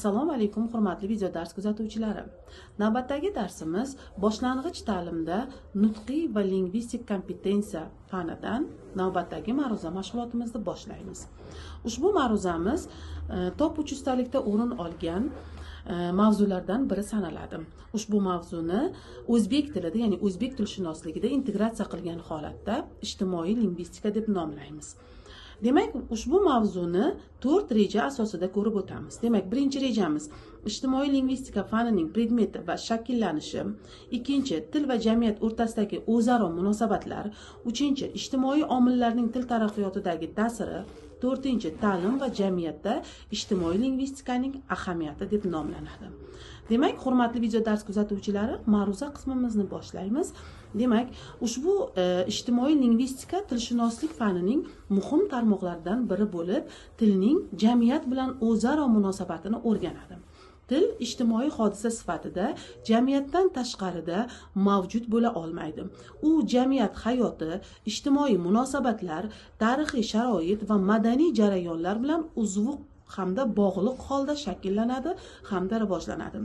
Assalomu alaykum hurmatli video dars kuzatuvchilari. Navbatdagi darsimiz boshlang'ich ta'limda nutqiy va lingvistik kompetensiya fanidan navbatdagi ma'ruza mashg'ulotimizni boshlaymiz. Ushbu ma'ruzamiz top 300 talikda o'rin olgan mavzulardan biri sanaladi. Ushbu mavzuni o'zbek tilida, ya'ni o'zbek tilshunosligida integratsiya qilgan holatda ijtimoiy lingvistika deb nomlaymiz. Demak, ushbu mavzuni 4 reja asosida ko'rib o'tamiz. Demak, birinchi rejamiz ijtimoiy lingvistika fanining predmeti va shakllanishi, ikkinchi til va jamiyat o'rtasidagi o'zaro munosabatlar, uchinchi ijtimoiy omillarning til taraqqiyotidagi ta'siri, to'rtinchi ta'lim va jamiyatda ijtimoiy lingvistikaning ahamiyati deb nomlanadi. Demak, hurmatli video dars kuzatuvchilari, ma'ruza qismimizni boshlaymiz. Demak, ushbu ijtimoiy lingvistika tilshunoslik fanining muhim tarmoqlaridan biri bo'lib, tilning jamiyat bilan o'zaro munosabatini o'rganadi. Til ijtimoiy hodisa sifatida jamiyatdan tashqarida mavjud bo'la olmaydi. U jamiyat hayoti, ijtimoiy munosabatlar, tarixiy sharoit va madaniy jarayonlar bilan uzviq hamda bog'liq holda shakllanadi hamda rivojlanadi.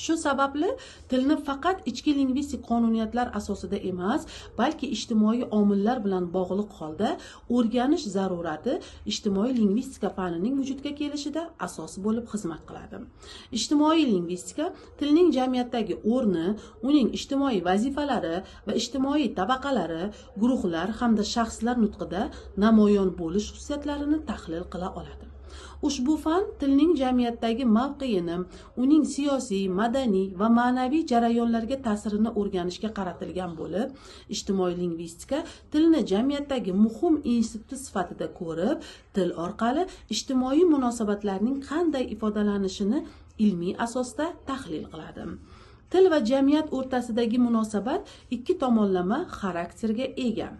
Shu sababli tilni faqat ichki lingvistik qonuniyatlar asosida emas, balki ijtimoiy omillar bilan bog'liq holda o'rganish zarurati ijtimoiy lingvistika fanining vujudga kelishida asos bo'lib xizmat qiladi. Ijtimoiy lingvistika tilning jamiyatdagi o'rni, uning ijtimoiy vazifalari va ijtimoiy tabaqalari, guruhlar hamda shaxslar nutqida namoyon bo'lish xususiyatlarini tahlil qila oladi. Ushbu fan tilning jamiyatdagi mavqeini, uning siyosiy, madaniy va ma'naviy jarayonlarga ta'sirini o'rganishga qaratilgan bo'lib, ijtimoiy lingvistika tilni jamiyatdagi muhim institut sifatida ko'rib, til orqali ijtimoiy munosabatlarning qanday ifodalanishini ilmiy asosda tahlil qiladi. Til va jamiyat o'rtasidagi munosabat ikki tomonlama xarakterga ega.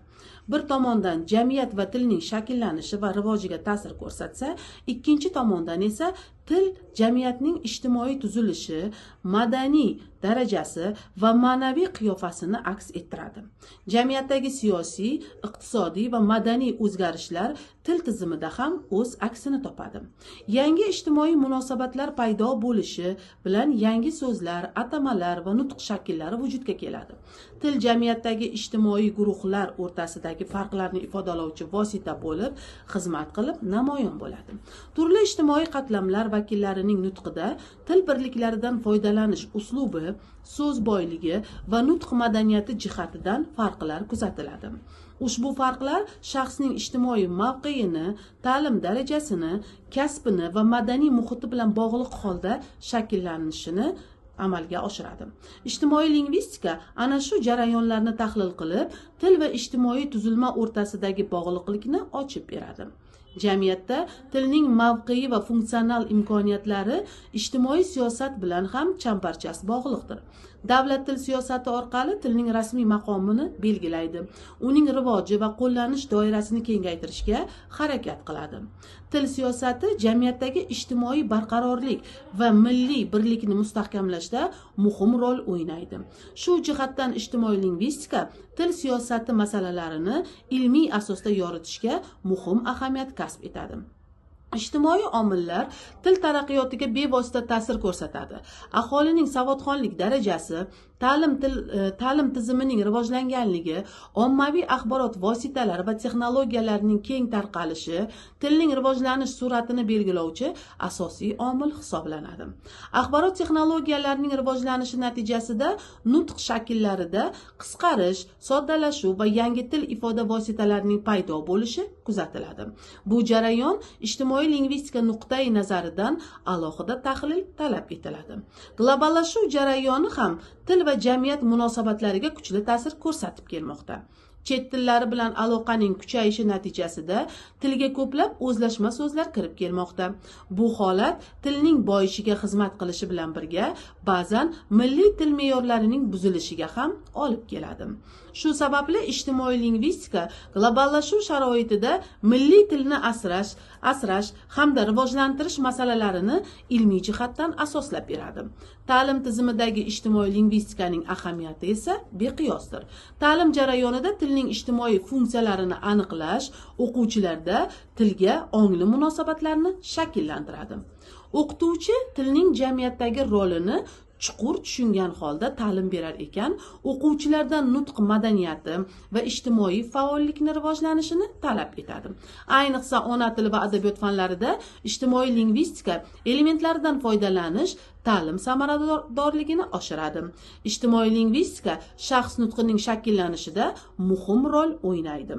Bir tomondan jamiyat va tilning shakllanishi va rivojiga ta'sir ko'rsatsa, ikkinchi tomondan esa til jamiyatning ijtimoiy tuzilishi, madaniy darajasi va ma'naviy qiyofasini aks ettiradi. Jamiyatdagi siyosiy, iqtisodiy va madaniy o'zgarishlar til tizimida ham o'z aksini topadi. Yangi ijtimoiy munosabatlar paydo bo'lishi bilan yangi so'zlar, atamalar va nutq shakllari vujudga keladi. Til jamiyatdagi ijtimoiy guruhlar o'rtasidagi farqlarni ifodalovchi vosita bo'lib, xizmat qilib namoyon bo'ladi. Turli ijtimoiy qatlamlar vakillarining nutqida til birliklaridan foydalanish uslubi, so'z boyligi va nutq madaniyati jihatidan farqlar kuzatiladi. Ushbu farqlar shaxsning ijtimoiy mavqeini, ta'lim darajasini, kasbini va madaniy muhiti bilan bog'liq holda shakllanishini amalga oshiradi. Ijtimoiy lingvistika ana shu jarayonlarni tahlil qilib, til va ijtimoiy tuzilma o'rtasidagi bog'liqlikni ochib beradi. Jamiyatda tilning mavqei va funksional imkoniyatlari ijtimoiy siyosat bilan ham chambarchas bog'liqdir. Davlat til siyosati orqali tilning rasmiy maqomini belgilaydi. Uning rivoji va qo'llanish doirasini kengaytirishga harakat qiladi. Til siyosati jamiyatdagi ijtimoiy barqarorlik va milliy birlikni mustahkamlashda muhim rol o'ynaydi. Shu jihatdan ijtimoiy lingvistika til siyosati masalalarini ilmiy asosda yoritishga muhim ahamiyat kasb etadi. Ijtimoiy omillar til taraqqiyotiga bevosita ta'sir ko'rsatadi. Aholining savodxonlik darajasi, ta'lim tizimining rivojlanganligi, ommaviy axborot vositalari va texnologiyalarining keng tarqalishi tilning rivojlanish sur'atini belgilovchi asosiy omil hisoblanadi. Axborot texnologiyalarining rivojlanishi natijasida nutq shakllarida qisqarish, soddalashuv va yangi til ifoda vositalarining paydo bo'lishi kuzatiladi. Bu jarayon ijtimoiy lingvistika nuqtai nazaridan alohida tahlil talab etiladi. Globallashuv jarayoni ham til va jamiyat munosabatlariga kuchli ta'sir ko'rsatib kelmoqda. Chet tillari bilan aloqaning kuchayishi natijasida tilga ko'plab o'zlashma so'zlar kirib kelmoqda. Bu holat tilning boyishiga xizmat qilishi bilan birga ba'zan milliy til me'yorlarining buzilishiga ham olib keladi. Shu sababli ijtimoiy lingvistika globallashuv sharoitida milliy tilni asrash hamda rivojlantirish masalalarini ilmiy jihatdan asoslab beradi. Ta'lim tizimidagi ijtimoiy lingvistikaning ahamiyati esa beqiyosdir. Ta'lim jarayonida tilning ijtimoiy funksiyalarini aniqlash o'quvchilarda tilga ongli munosabatlarni shakllantiradi. O'qituvchi tilning jamiyatdagi rolini chuqur tushungan holda ta'lim berar ekan, o'quvchilardan nutq madaniyati va ijtimoiy faollikni rivojlanishini talab etadi. Ayniqsa ona tili va adabiyot fanlarida ijtimoiy lingvistika elementlaridan foydalanish ta'lim samaradorligini oshiradi. Ijtimoiy lingvistika shaxs nutqining shakllanishida muhim rol o'ynaydi.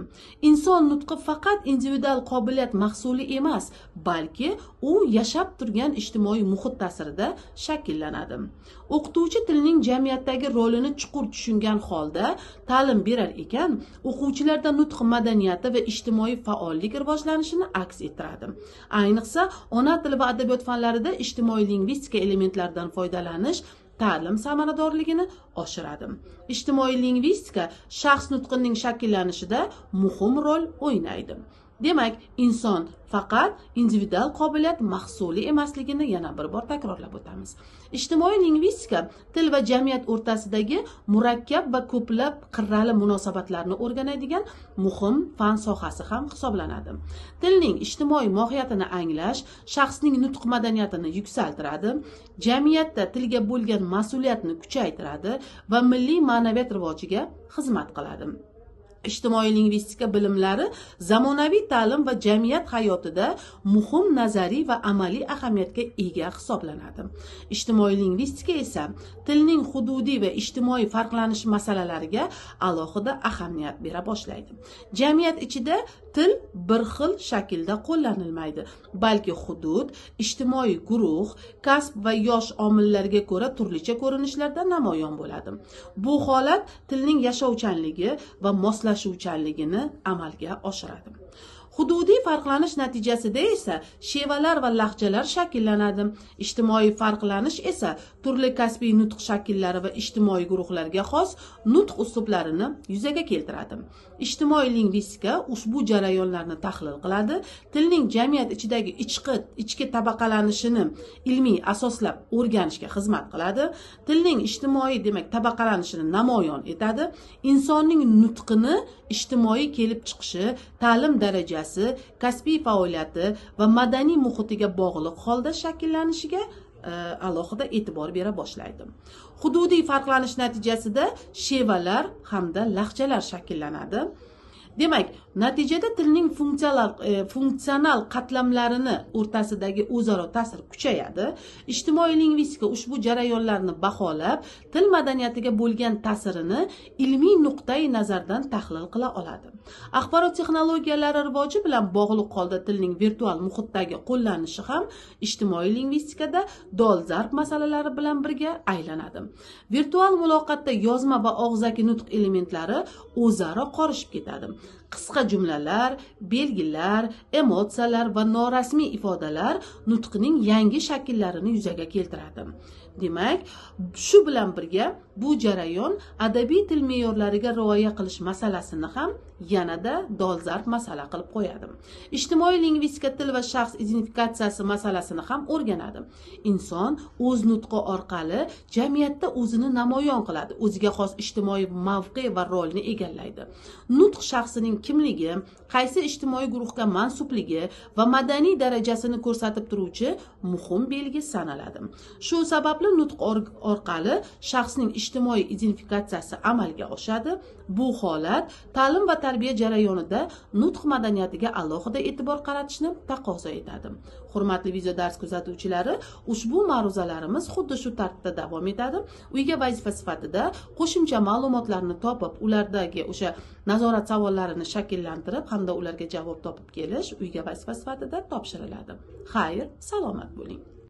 Inson nutqi faqat individual qobiliyat mahsuli emas, balki u yashab turgan ijtimoiy muhit ta'sirida shakllanadi. O'qituvchi tilning jamiyatdagi rolini chuqur tushungan holda ta'lim berar ekan, o'quvchilarda nutq madaniyati va ijtimoiy faollik rivojlanishini aks ettiradi. Ayniqsa, ona tili va adabiyot fanlarida ijtimoiy lingvistika elementlaridan foydalanish ta'lim samaradorligini oshiradi. Ijtimoiy lingvistika shaxs nutqining shakllanishida muhim rol o'ynaydi. Demak, inson faqat individual qobiliyat mahsuli emasligini yana bir bor takrorlab o'tamiz. Ijtimoiy lingvistika til va jamiyat o'rtasidagi murakkab va ko'plab qirrali munosabatlarni o'rganadigan muhim fan sohasi ham hisoblanadi. Tilning ijtimoiy mohiyatini anglash shaxsning nutq madaniyatini yuksaltiradi, jamiyatda tilga bo'lgan mas'uliyatni kuchaytiradi va milliy ma'naviyat rivojiga xizmat qiladi. Ijtimoiy lingvistika bilimlari zamonaviy ta'lim va jamiyat hayotida muhim nazariy va amaliy ahamiyatga ega hisoblanadi. Ijtimoiy lingvistika esa tilning hududiy va ijtimoiy farqlanish masalalariga alohida ahamiyat bera boshlaydi. Jamiyat ichida til bir xil shaklda qo'llanilmaydi, balki hudud, ijtimoiy guruh, kasb va yosh omillarga ko'ra turlicha ko'rinishlarda namoyon bo'ladi. Bu holat tilning yashovchanligi va moslashuvchanligini amalga oshiradi. Hududiy farqlanish natijasida esa shevalar va lahjalar shakllanadi. Ijtimoiy farqlanish esa turli kasbiy nutq shakllari va ijtimoiy guruhlarga xos nutq uslublarini yuzaga keltiradi. Ijtimoiy lingvistika ushbu jarayonlarni tahlil qiladi, tilning jamiyat ichidagi ichki tabaqalanishini ilmiy asoslab o'rganishga xizmat qiladi, tilning ijtimoiy tabaqalanishini namoyon etadi, insonning nutqini ijtimoiy kelib chiqishi, ta'lim darajasi, kasbiy faoliyati va madaniy muhitiga bog'liq holda shakllanishiga alohida e'tibor bera boshlaydi. Hududiy farqlanish natijasida shevalar hamda lahjalar shakllanadi. Demak, natijada tilning funksional qatlamlarini o'rtasidagi o'zaro ta'sir kuchayadi. Ijtimoiy lingvistika ushbu jarayonlarni baholab, til madaniyatiga bo'lgan ta'sirini ilmiy nuqtai nazardan tahlil qila oladi. Axborot texnologiyalari rivoji bilan bog'liq holda tilning virtual muhitdagi qo'llanishi ham ijtimoiy lingvistikada dolzarb masalalari bilan birga aylanadi. Virtual muloqotda yozma va og'zaki nutq elementlari o'zaro qorishib ketadi. Qisqa jumlalar, belgilar, emotsiyalar va norasmiy ifodalar nutqning yangi shakllarini yuzaga keltiradi. Demak, shu bilan birga bu jarayon adabiy til me'yorlariga rioya qilish masalasini ham yanada dolzarb masala qilib qo'yadi. Ijtimoiy lingvistika til va shaxs identifikatsiyasi masalasini ham o'rganadi. Inson o'z nutqi orqali jamiyatda o'zini namoyon qiladi, o'ziga xos ijtimoiy mavqe va rolni egallaydi. Nutq shaxsining kimligi, qaysi ijtimoiy guruhga mansubligi va madaniy darajasini ko'rsatib turuvchi muhim belgi sanaladi. Shu sababli nutq orqali shaxsning ijtimoiy identifikatsiyasi amalga oshadi. Bu holat ta'lim va tarbiya jarayonida nutq madaniyatiga alohida e'tibor qaratishni taqozo etadi. Hurmatli video dars kuzatuvchilari, ushbu ma'ruzalarimiz xuddi shu tartibda davom etadi. Uyga vazifa sifatida qo'shimcha ma'lumotlarni topib, ulardagi o'sha nazorat savollarini shakllantirib hamda ularga javob topib kelish uyga vazifa sifatida topshiriladi. Xayr, salomat bo'ling.